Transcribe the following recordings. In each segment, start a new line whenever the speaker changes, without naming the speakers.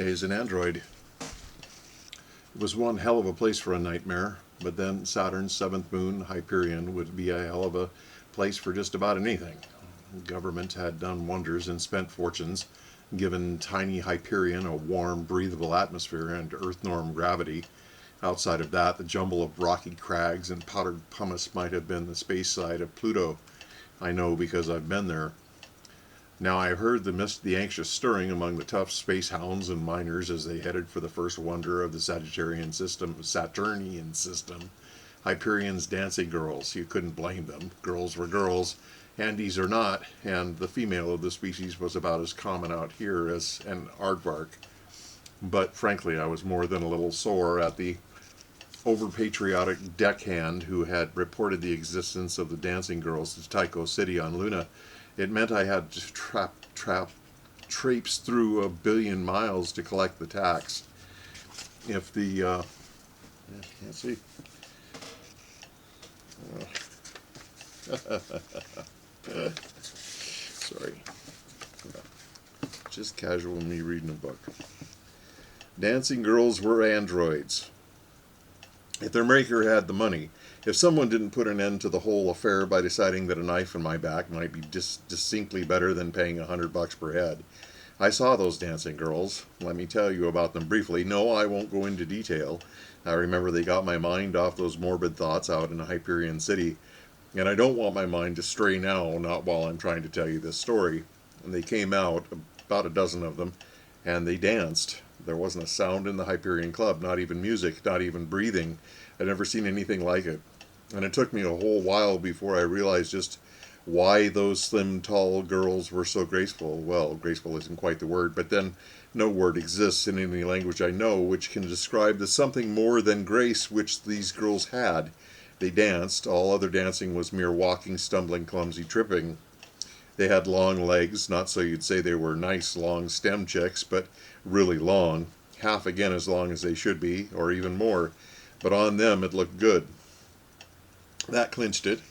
is an android. It was one hell of a place for a nightmare, but then Saturn's seventh moon, Hyperion, would be a hell of a place for just about anything. Government had done wonders and spent fortunes, given tiny Hyperion a warm, breathable atmosphere and Earth-norm gravity. Outside of that, the jumble of rocky crags and powdered pumice might have been the space side of Pluto. I know because I've been there. Now I heard the anxious stirring among the tough space hounds and miners as they headed for the first wonder of the Saturnian system. Hyperion's dancing girls. You couldn't blame them. Girls were girls, Andes or not, and the female of the species was about as common out here as an aardvark. But frankly, I was more than a little sore at the over-patriotic deckhand who had reported the existence of the dancing girls to Tycho City on Luna. It meant I had to traipse through 1 billion miles to collect the tax. If the can't see. Sorry, just casual me reading a book. Dancing girls were androids. If their maker had the money, if someone didn't put an end to the whole affair by deciding that a knife in my back might be distinctly better than paying $100 per head. I saw those dancing girls. Let me tell you about them briefly. No, I won't go into detail. I remember they got my mind off those morbid thoughts out in Hyperion City. And I don't want my mind to stray now, not while I'm trying to tell you this story. And they came out, about a dozen of them, and they danced. There wasn't a sound in the Hyperion Club, not even music, not even breathing. I'd never seen anything like it. And it took me a whole while before I realized just why those slim, tall girls were so graceful. Well, graceful isn't quite the word, but then no word exists in any language I know which can describe the something more than grace which these girls had. They danced. All other dancing was mere walking, stumbling, clumsy tripping. They had long legs, not so you'd say they were nice long stem chicks, but really long, half again as long as they should be, or even more. But on them it looked good. That clinched it.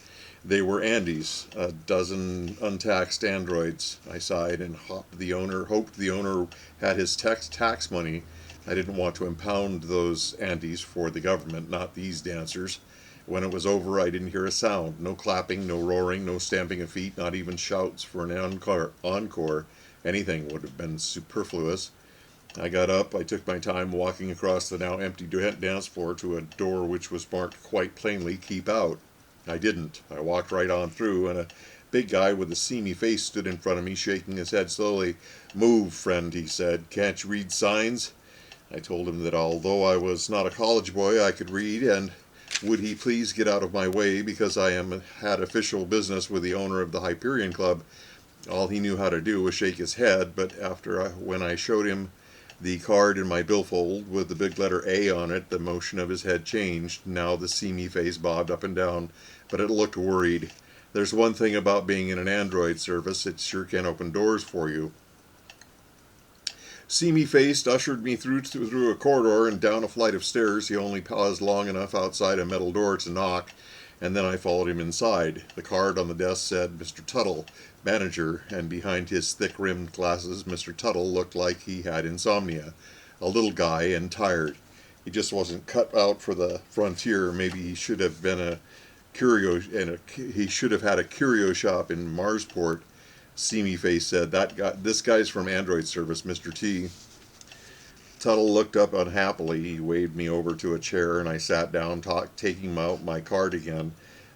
They were Andes, a dozen untaxed androids. I sighed and hoped the owner had his tax money. I didn't want to impound those Andes for the government, not these dancers. When it was over, I didn't hear a sound. No clapping, no roaring, no stamping of feet, not even shouts for an encore. Anything would have been superfluous. I got up. I took my time walking across the now empty dance floor to a door which was marked quite plainly, "Keep out." I didn't. I walked right on through, and a big guy with a seamy face stood in front of me, shaking his head slowly. "Move, friend," he said. "Can't you read signs?" I told him that although I was not a college boy, I could read, and would he please get out of my way because I had official business with the owner of the Hyperion Club. All he knew how to do was shake his head, but when I showed him the card in my billfold with the big letter A on it, the motion of his head changed. Now the seamy face bobbed up and down, but it looked worried. There's one thing about being in an android service, it sure can open doors for you. Seamy-faced ushered me through a corridor and down a flight of stairs. He only paused long enough outside a metal door to knock, and then I followed him inside. The card on the desk said Mr. Tuttle, manager, and behind his thick-rimmed glasses, Mr. Tuttle looked like he had insomnia. A little guy and tired. He just wasn't cut out for the frontier. Maybe he should have been he should have had a curio shop in Marsport. Seamy Face said, "This guy's from Android Service, Mr. T." Tuttle looked up unhappily. He waved me over to a chair, and I sat down, taking out my card again.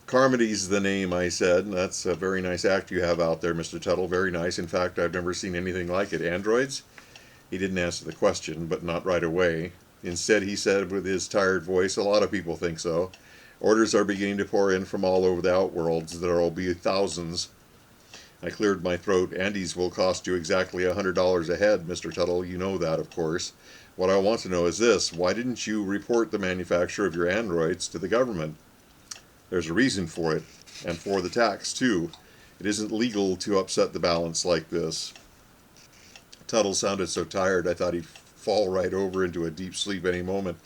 "Carmody's the name," I said. "That's a very nice act you have out there, Mr. Tuttle. Very nice. In fact, I've never seen anything like it. Androids?" He didn't answer the question, but not right away. Instead, he said with his tired voice, "A lot of people think so. Orders are beginning to pour in from all over the outworlds. There will be thousands." I cleared my throat. "Andes will cost you exactly $100 a head, Mr. Tuttle. You know that, of course. What I want to know is this. Why didn't you report the manufacture of your androids to the government?" "There's a reason for it, and for the tax, too. It isn't legal to upset the balance like this." Tuttle sounded so tired I thought he'd fall right over into a deep sleep any moment.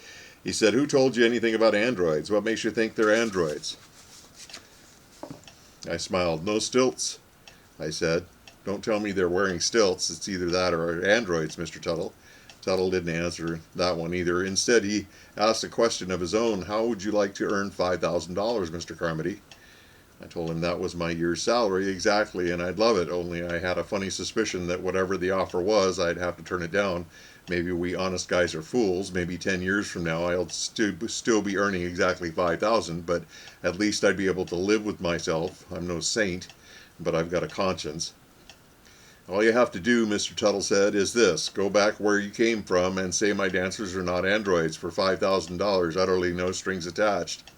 He said, "Who told you anything about androids? What makes you think they're androids?" I smiled. "No stilts," I said. "Don't tell me they're wearing stilts. It's either that or androids, Mr. Tuttle. Tuttle didn't answer that one either. Instead, he asked a question of his own. How would you like to earn $5,000, Mr. Carmody? I told him that was my year's salary exactly, and I'd love it, only I had a funny suspicion that whatever the offer was, I'd have to turn it down. Maybe we honest guys are fools. Maybe 10 years from now I'll still be earning exactly 5,000, but at least I'd be able to live with myself. I'm no saint, but I've got a conscience. All you have to do, Mr. Tuttle said, is this. Go back where you came from and say my dancers are not androids for $5,000, utterly no strings attached.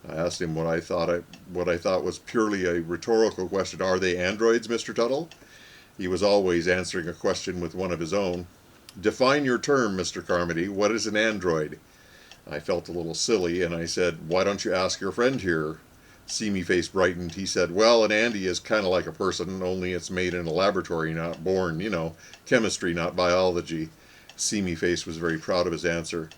I asked him what I thought was purely a rhetorical question. Are they androids, Mr. Tuttle? He was always answering a question with one of his own. Define your term, Mr. Carmody. What is an android? I felt a little silly, and I said, why don't you ask your friend here? Seamy face brightened. He said, well, an Andy is kind of like a person, only it's made in a laboratory, not born. You know, chemistry, not biology. Seamy face was very proud of his answer.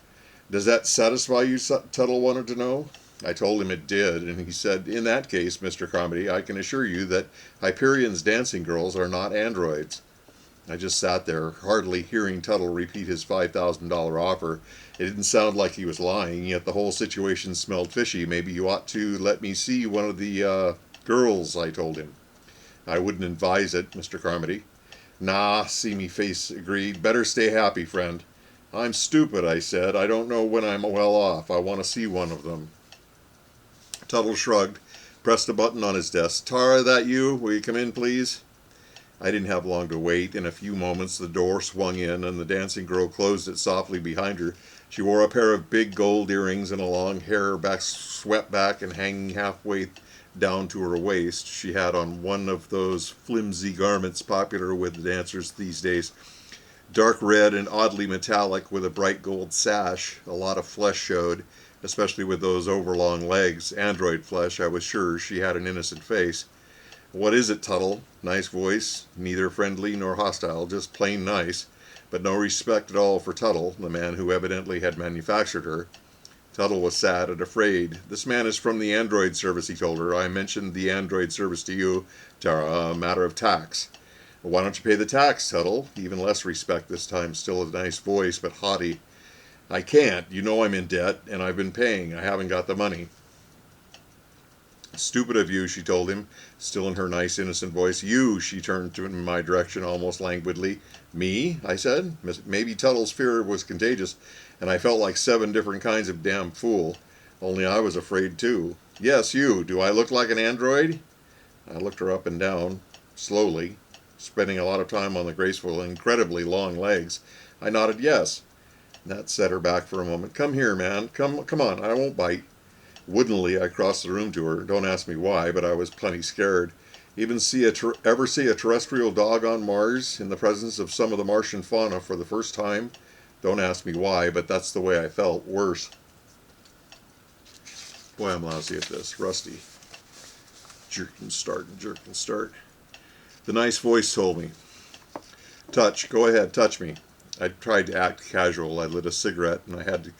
Does that satisfy you, Tuttle wanted to know. I told him it did, and he said, in that case, Mr. Carmody, I can assure you that Hyperion's dancing girls are not androids. I just sat there, hardly hearing Tuttle repeat his $5,000 offer. It didn't sound like he was lying, yet the whole situation smelled fishy. Maybe you ought to let me see one of the girls, I told him. I wouldn't advise it, Mr. Carmody. Nah, Seamy Face agreed. Better stay happy, friend. I'm stupid, I said. I don't know when I'm well off. I want to see one of them. Tuttle shrugged, pressed a button on his desk. Tara, that you? Will you come in, please? I didn't have long to wait. In a few moments, the door swung in, and the dancing girl closed it softly behind her. She wore a pair of big gold earrings and a long hair swept back and hanging halfway down to her waist. She had on one of those flimsy garments popular with the dancers these days. Dark red and oddly metallic with a bright gold sash. A lot of flesh showed, especially with those overlong legs. Android flesh, I was sure. She had an innocent face. What is it, Tuttle? Nice voice, neither friendly nor hostile, just plain nice, but no respect at all for Tuttle, the man who evidently had manufactured her. Tuttle was sad and afraid. This man is from the Android service, he told her. I mentioned the Android service to you, Tara, a matter of tax. Well, why don't you pay the tax, Tuttle? Even less respect this time, still a nice voice, but haughty. I can't. You know I'm in debt, and I've been paying. I haven't got the money. Stupid of you, she told him, still in her nice, innocent voice. You, she turned in my direction almost languidly. Me? I said. Maybe Tuttle's fear was contagious, and I felt like 7 different kinds of damn fool. Only I was afraid, too. Yes, you. Do I look like an android? I looked her up and down, slowly, spending a lot of time on the graceful, incredibly long legs. I nodded yes. That set her back for a moment. Come here, man. Come on. I won't bite. Woodenly, I crossed the room to her. Don't ask me why, but I was plenty scared. Ever see a terrestrial dog on Mars in the presence of some of the Martian fauna for the first time? Don't ask me why, but that's the way I felt. Worse. Boy, I'm lousy at this. Rusty. Jerk and start. The nice voice told me. Touch. Go ahead, touch me. I tried to act casual. I lit a cigarette, and I had to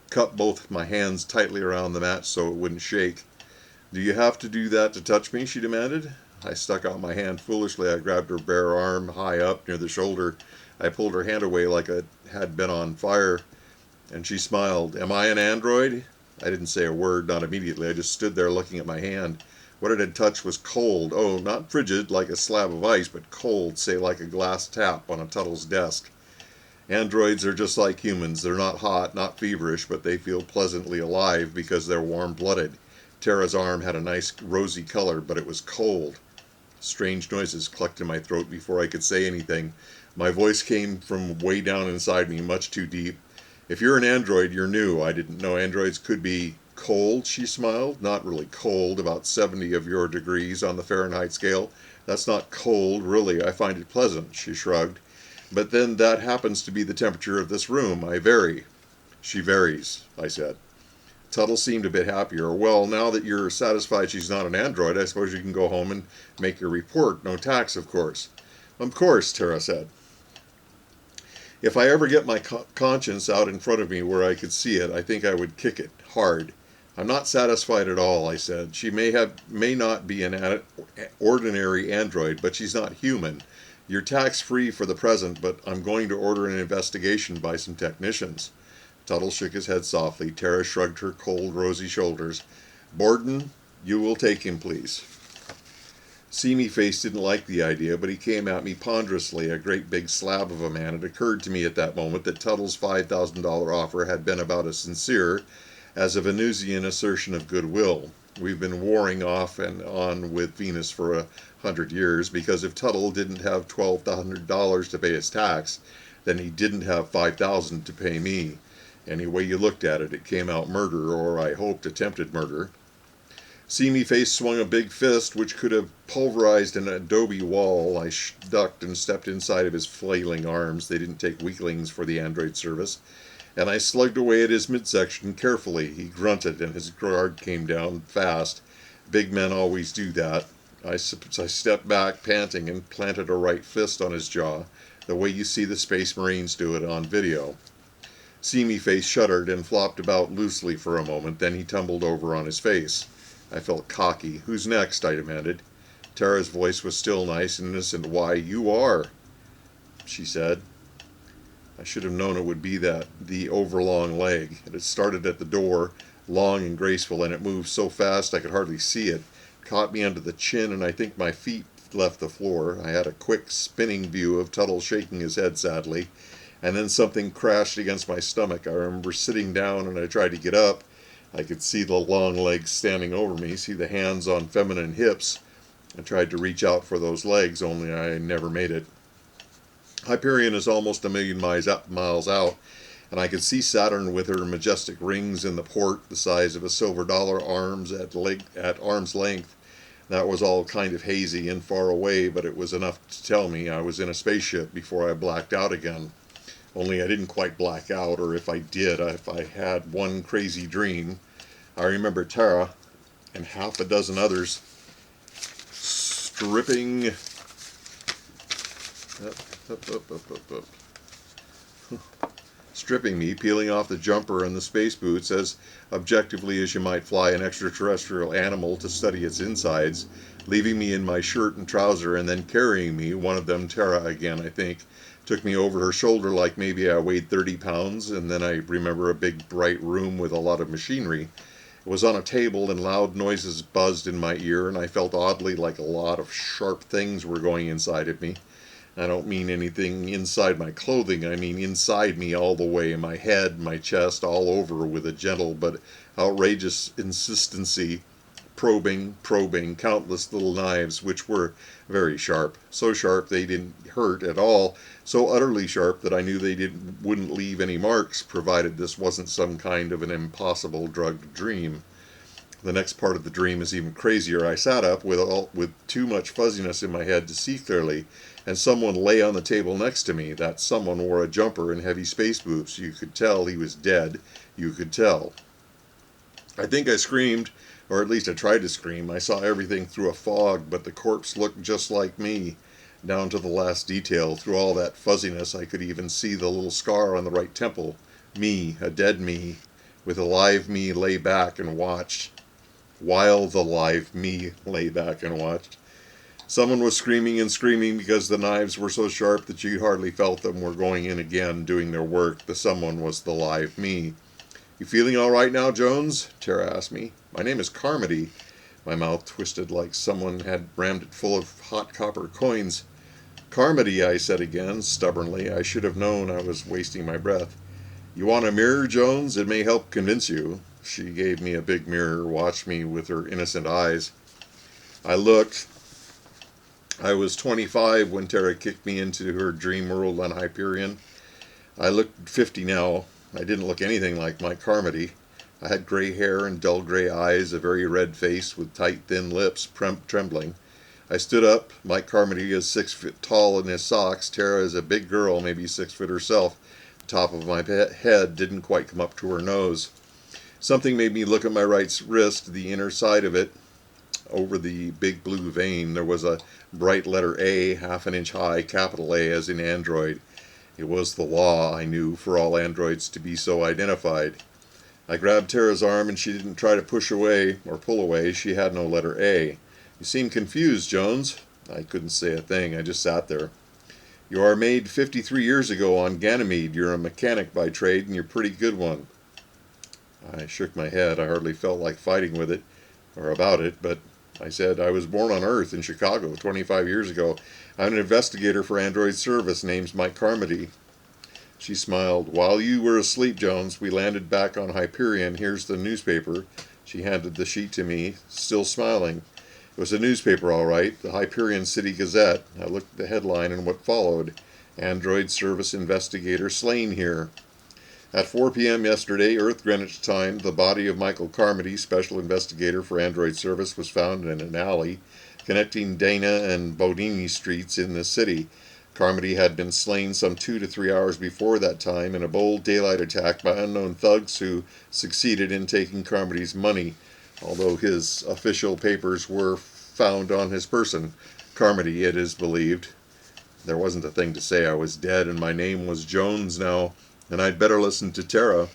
cup both my hands tightly around the match so it wouldn't shake. Do you have to do that to touch me? She demanded. I stuck out my hand foolishly. I grabbed her bare arm high up near the shoulder. I pulled her hand away like it had been on fire, and she smiled. Am I an android? I didn't say a word, not immediately. I just stood there looking at my hand. What it had touched was cold. Oh, not frigid like a slab of ice, but cold, say like a glass tap on a Tuttle's desk. Androids are just like humans. They're not hot, not feverish, but they feel pleasantly alive because they're warm-blooded. Tara's arm had a nice rosy color, but it was cold. Strange noises clucked in my throat before I could say anything. My voice came from way down inside me, much too deep. If you're an android, you're new. I didn't know androids could be cold, she smiled. Not really cold, about 70 of your degrees on the Fahrenheit scale. That's not cold, really. I find it pleasant, she shrugged. But then that happens to be the temperature of this room. I vary. She varies, I said. Tuttle seemed a bit happier. Well, now that you're satisfied she's not an android, I suppose you can go home and make your report. No tax, of course. Of course, Tara said. If I ever get my conscience out in front of me where I could see it, I think I would kick it hard. I'm not satisfied at all, I said. She may not be an ordinary android, but she's not human. You're tax-free for the present, but I'm going to order an investigation by some technicians. Tuttle shook his head softly. Tara shrugged her cold, rosy shoulders. Borden, you will take him, please. Seamy Face didn't like the idea, but he came at me ponderously, a great big slab of a man. It occurred to me at that moment that Tuttle's $5,000 offer had been about as sincere as a Venusian assertion of goodwill. We've been warring off and on with Venus for 100 years, because if Tuttle didn't have $1,200 to pay his tax, then he didn't have $5,000 to pay me. Any way you looked at it, it came out murder, or I hoped attempted murder. Seamy Face swung a big fist which could have pulverized an adobe wall. I ducked and stepped inside of his flailing arms. They didn't take weaklings for the android service. And I slugged away at his midsection carefully. He grunted, and his guard came down fast. Big men always do that. I stepped back, panting, and planted a right fist on his jaw, the way you see the Space Marines do it on video. Seamy Face shuddered and flopped about loosely for a moment. Then he tumbled over on his face. I felt cocky. Who's next? I demanded. Tara's voice was still nice and innocent. Why, you are, she said. I should have known it would be the overlong leg. It had started at the door, long and graceful, and it moved so fast I could hardly see it. Caught me under the chin, and I think my feet left the floor. I had a quick spinning view of Tuttle shaking his head sadly, and then something crashed against my stomach. I remember sitting down, and I tried to get up. I could see the long legs standing over me, see the hands on feminine hips. I tried to reach out for those legs, only I never made it. Hyperion is almost a million miles out, and I could see Saturn with her majestic rings in the port, the size of a silver dollar, arms at arm's length. That was all kind of hazy and far away, but it was enough to tell me I was in a spaceship before I blacked out again. Only I didn't quite black out, or if I did, if I had one crazy dream. I remember Tara and half a dozen others stripping me, peeling off the jumper and the space boots as objectively as you might fly an extraterrestrial animal to study its insides, leaving me in my shirt and trouser, and then carrying me, one of them, Tara again, I think, took me over her shoulder like maybe I weighed 30 pounds, and then I remember a big bright room with a lot of machinery. It was on a table, and loud noises buzzed in my ear, and I felt oddly like a lot of sharp things were going inside of me. I don't mean anything inside my clothing, I mean inside me all the way, my head, my chest, all over, with a gentle but outrageous insistency, probing, countless little knives, which were very sharp. So sharp they didn't hurt at all, so utterly sharp that I knew they wouldn't leave any marks, provided this wasn't some kind of an impossible drugged dream. The next part of the dream is even crazier. I sat up with too much fuzziness in my head to see clearly, and someone lay on the table next to me. That someone wore a jumper and heavy space boots. You could tell he was dead. You could tell. I think I screamed, or at least I tried to scream. I saw everything through a fog, but the corpse looked just like me, down to the last detail. Through all that fuzziness, I could even see the little scar on the right temple. Me, a dead me, with a live me lay back and watched. While the live me lay back and watched. Someone was screaming and screaming because the knives were so sharp that you hardly felt them were going in again, doing their work. The someone was the live me. You feeling all right now, Jones? Tara asked me. My name is Carmody. My mouth twisted like someone had rammed it full of hot copper coins. Carmody, I said again, stubbornly. I should have known I was wasting my breath. You want a mirror, Jones? It may help convince you. She gave me a big mirror, watched me with her innocent eyes. I looked. I was 25 when Tara kicked me into her dream world on Hyperion. I looked 50 now. I didn't look anything like Mike Carmody. I had gray hair and dull gray eyes, a very red face with tight, thin lips trembling. I stood up. Mike Carmody is 6 feet tall in his socks. Tara is a big girl, maybe 6 foot herself. The top of my head didn't quite come up to her nose. Something made me look at my right wrist, the inner side of it. Over the big blue vein, there was a bright letter A, half an inch high, capital A, as in Android. It was the law, I knew, for all androids to be so identified. I grabbed Tara's arm, and she didn't try to push away or pull away. She had no letter A. You seem confused, Jones. I couldn't say a thing. I just sat there. You are made 53 years ago on Ganymede. You're a mechanic by trade, and you're a pretty good one. I shook my head. I hardly felt like fighting with it, or about it, but I said, I was born on Earth in Chicago 25 years ago. I'm an investigator for Android Service. Name's Mike Carmody. She smiled. While you were asleep, Jones, we landed back on Hyperion. Here's the newspaper. She handed the sheet to me, still smiling. It was a newspaper, all right, the Hyperion City Gazette. I looked at the headline and what followed. Android Service Investigator slain here. At 4 p.m. yesterday, Earth Greenwich time, the body of Michael Carmody, Special Investigator for Android Service, was found in an alley connecting Dana and Bodini streets in the city. Carmody had been slain some 2 to 3 hours before that time in a bold daylight attack by unknown thugs who succeeded in taking Carmody's money, although his official papers were found on his person. Carmody, it is believed. There wasn't a thing to say. I was dead and my name was Jones now, and I'd better listen to Tara.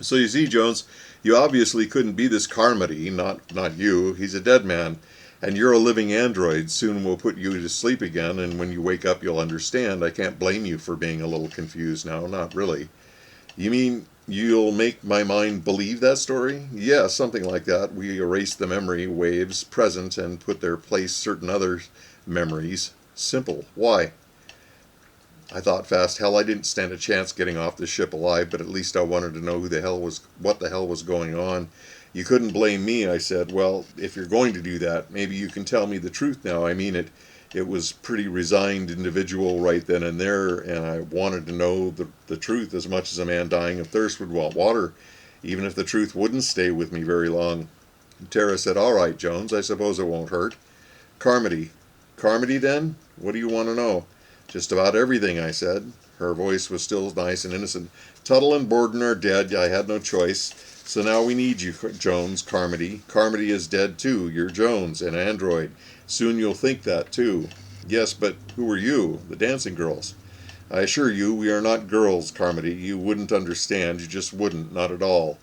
So you see, Jones, you obviously couldn't be this Carmody, not you. He's a dead man. And you're a living android. Soon we'll put you to sleep again, and when you wake up you'll understand. I can't blame you for being a little confused now, not really. You mean you'll make my mind believe that story? Yeah, something like that. We erase the memory waves present and put their place certain other memories. Simple. Why? I thought fast. Hell, I didn't stand a chance getting off the ship alive, but at least I wanted to know what the hell was going on. You couldn't blame me, I said. Well, if you're going to do that, maybe you can tell me the truth now. I mean, it was pretty resigned individual right then and there, and I wanted to know the truth as much as a man dying of thirst would want water, even if the truth wouldn't stay with me very long. And Tara said, all right, Jones, I suppose it won't hurt. Carmody. Carmody, then? What do you want to know? Just about everything, I said. Her voice was still nice and innocent. Tuttle and Borden are dead. I had no choice. So now we need you, Jones, Carmody. Carmody is dead, too. You're Jones, an android. Soon you'll think that, too. Yes, but who are you? The dancing girls. I assure you, we are not girls, Carmody. You wouldn't understand. You just wouldn't. Not at all.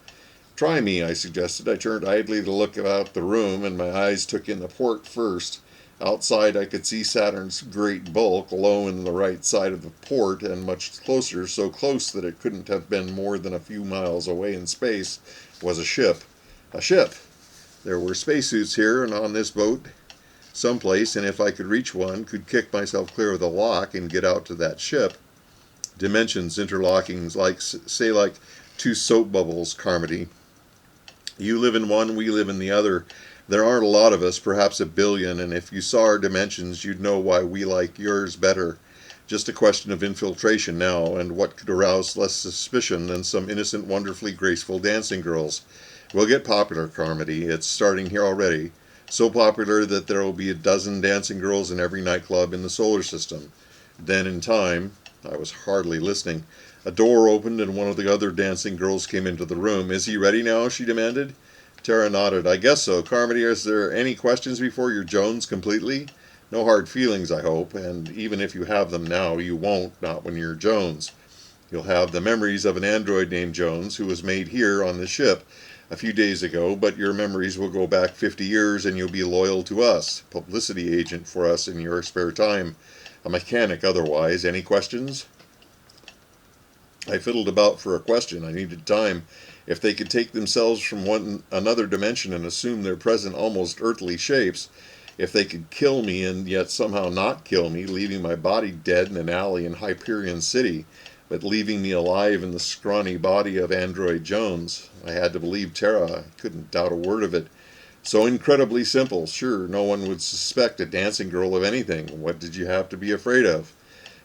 Try me, I suggested. I turned idly to look about the room, and my eyes took in the port first. Outside I could see Saturn's great bulk, low in the right side of the port, and much closer, so close that it couldn't have been more than a few miles away in space, was a ship. A ship! There were spacesuits here and on this boat someplace, and if I could reach one, could kick myself clear of the lock and get out to that ship. Dimensions interlocking like two soap bubbles, Carmody. You live in one, we live in the other. There aren't a lot of us, perhaps 1 billion, and if you saw our dimensions, you'd know why we like yours better. Just a question of infiltration now, and what could arouse less suspicion than some innocent, wonderfully graceful dancing girls? We'll get popular, Carmody. It's starting here already. So popular that there will be 12 dancing girls in every nightclub in the solar system. Then, in time, I was hardly listening. A door opened and one of the other dancing girls came into the room. Is he ready now? She demanded. Tara nodded. I guess so. Carmody, is there any questions before you're Jones completely? No hard feelings, I hope, and even if you have them now, you won't, not when you're Jones. You'll have the memories of an android named Jones who was made here on the ship a few days ago, but your memories will go back 50 years and you'll be loyal to us, publicity agent for us in your spare time, a mechanic otherwise. Any questions? I fiddled about for a question. I needed time. If they could take themselves from another dimension and assume their present almost earthly shapes, if they could kill me and yet somehow not kill me, leaving my body dead in an alley in Hyperion City, but leaving me alive in the scrawny body of Android Jones, I had to believe Tara. I couldn't doubt a word of it. So incredibly simple. Sure, no one would suspect a dancing girl of anything. What did you have to be afraid of?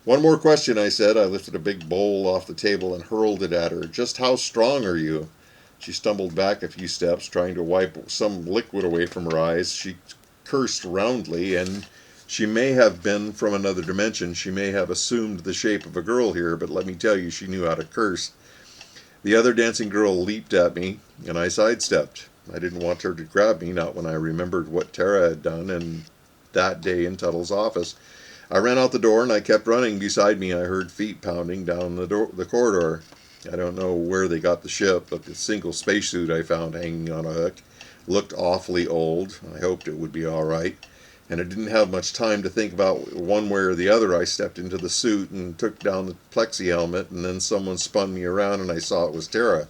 One more question, I said. I lifted a big bowl off the table and hurled it at her. Just how strong are you? She stumbled back a few steps, trying to wipe some liquid away from her eyes. She cursed roundly, and she may have been from another dimension. She may have assumed the shape of a girl here, but let me tell you, she knew how to curse. The other dancing girl leaped at me, and I sidestepped. I didn't want her to grab me, not when I remembered what Tara had done and that day in Tuttle's office. I ran out the door, and I kept running. Beside me, I heard feet pounding down the corridor. I don't know where they got the ship, but the single spacesuit I found hanging on a hook looked awfully old. I hoped it would be all right. and I didn't have much time to think about one way or the other. I stepped into the suit and took down the plexi helmet, and then someone spun me around and I saw it was Tara.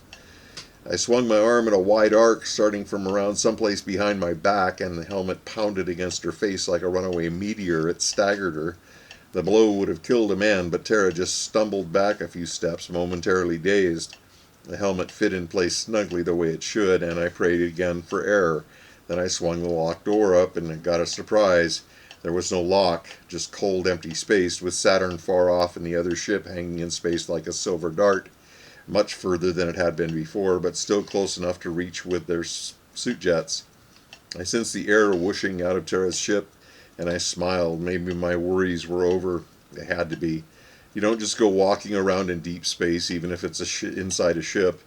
I swung my arm in a wide arc, starting from around someplace behind my back, and the helmet pounded against her face like a runaway meteor. It staggered her. The blow would have killed a man, but Tara just stumbled back a few steps, momentarily dazed. The helmet fit in place snugly the way it should, and I prayed again for error. Then I swung the locked door up and got a surprise. There was no lock, just cold empty space, with Saturn far off and the other ship hanging in space like a silver dart. Much further than it had been before, but still close enough to reach with their suit jets. I sensed the air whooshing out of Tara's ship, and I smiled. Maybe my worries were over. They had to be. You don't just go walking around in deep space, even if it's inside a ship.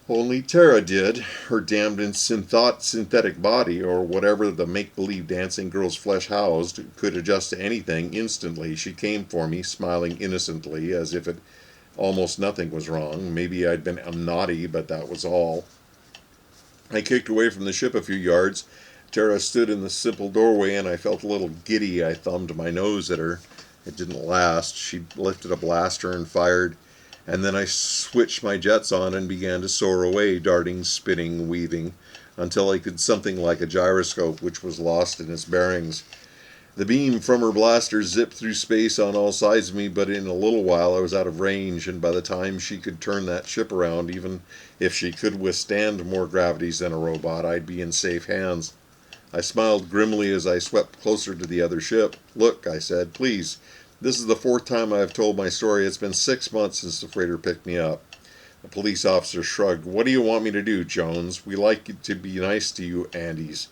Only Tara did. Her damned synthetic body, or whatever the make-believe dancing girl's flesh housed, could adjust to anything instantly. She came for me, smiling innocently, as if almost nothing was wrong. Maybe I'd been naughty, but that was all. I kicked away from the ship a few yards. Tara stood in the simple doorway, and I felt a little giddy. I thumbed my nose at her. It didn't last. She lifted a blaster and fired, and then I switched my jets on and began to soar away, darting, spinning, weaving, until I could something like a gyroscope, which was lost in its bearings. The beam from her blaster zipped through space on all sides of me, but in a little while I was out of range, and by the time she could turn that ship around, even if she could withstand more gravities than a robot, I'd be in safe hands. I smiled grimly as I swept closer to the other ship. "Look," I said, "please. This is the 4th time I have told my story. It's been 6 months since the freighter picked me up." The police officer shrugged. "What do you want me to do, Jones? We like to be nice to you Andes.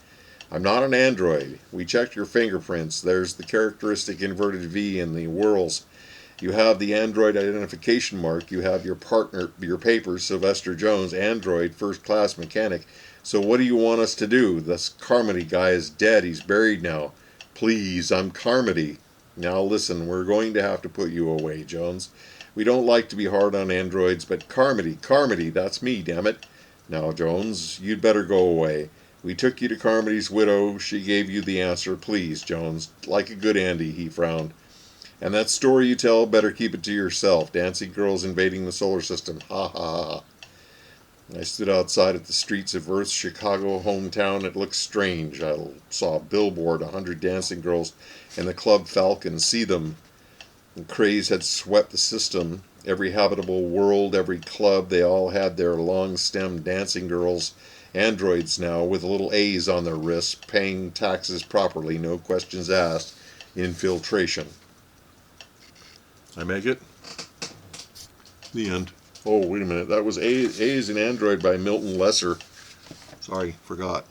I'm not an android. We checked your fingerprints. There's the characteristic inverted V in the whorls. You have the android identification mark. You have your partner, your papers, Sylvester Jones, android, first-class mechanic. So what do you want us to do? This Carmody guy is dead. He's buried now. Please, I'm Carmody. Now listen, we're going to have to put you away, Jones. We don't like to be hard on androids, but Carmody, that's me, damn it. Now, Jones, you'd better go away. We took you to Carmody's widow. She gave you the answer. Please, Jones, like a good Andy," he frowned. "And that story you tell, better keep it to yourself. Dancing girls invading the solar system. Ha ha ha." I stood outside at the streets of Earth's Chicago hometown. It looked strange. I saw a billboard, 100 dancing girls, and the Club Falcon. See them. The craze had swept the system. Every habitable world, every club, they all had their long-stemmed dancing girls. Androids now, with little A's on their wrists, paying taxes properly, no questions asked. Infiltration. I make it? The end. Oh, wait a minute. That was A's in Android by Milton Lesser. Sorry, forgot.